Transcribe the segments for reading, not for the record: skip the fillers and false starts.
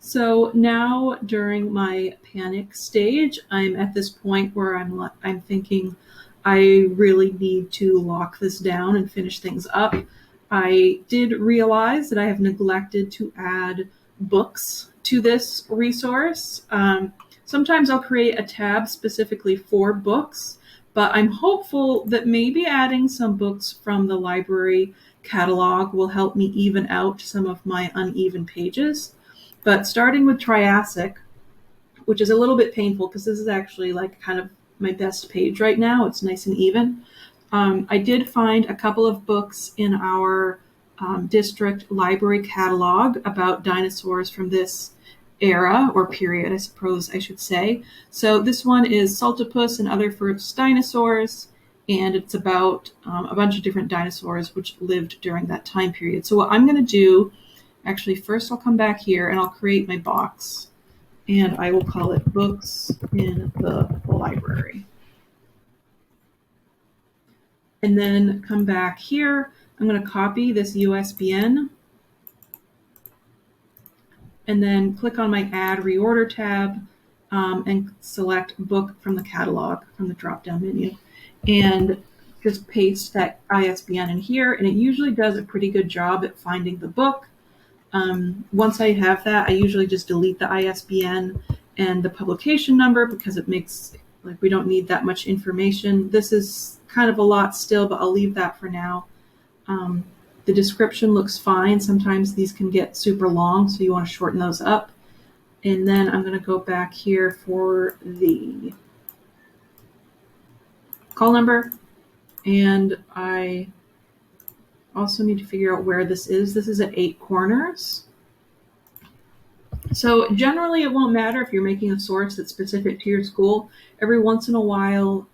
So now during my panic stage, I'm at this point where I'm thinking I really need to lock this down and finish things up. I did realize that I have neglected to add books to this resource. Sometimes I'll create a tab specifically for books, but I'm hopeful that maybe adding some books from the library catalog will help me even out some of my uneven pages. But starting with Triassic, which is a little bit painful because this is actually like kind of my best page right now. It's nice and even. I did find a couple of books in our district library catalog about dinosaurs from this era or period, I suppose I should say. So this one is Saltopus and Other First Dinosaurs, and it's about a bunch of different dinosaurs which lived during that time period. So what I'm going to do, actually, first I'll come back here and I'll create my box, and I will call it Books in the Library. And then come back here. I'm going to copy this USBN and then click on my Add Reorder tab and select Book from the catalog from the drop-down menu. And just paste that ISBN in here, and it usually does a pretty good job at finding the book. Once I have that, I usually just delete the ISBN and the publication number because it makes, like, we don't need that much information. This is kind of a lot still, but I'll leave that for now. The description looks fine. Sometimes these can get super long, so you want to shorten those up. And then I'm going to go back here for the call number. And I also need to figure out where this is. This is at 8 Corners. So generally it won't matter if you're making a source that's specific to your school. Every once in a while,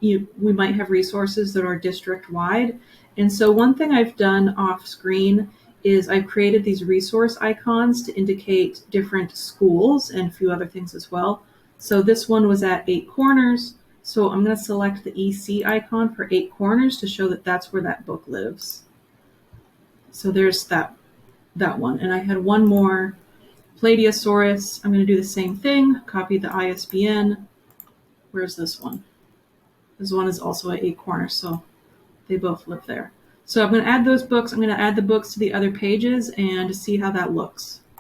we might have resources that are district-wide. And so one thing I've done off screen is I've created these resource icons to indicate different schools and a few other things as well. So this one was at 8 Corners. So I'm going to select the EC icon for 8 Corners to show that that's where that book lives. So there's that one. And I had one more, Plateosaurus. I'm going to do the same thing, copy the ISBN. Where's this one? This one is also at 8 Corners, so they both live there. So I'm going to add those books. I'm going to add the books to the other pages and see how that looks.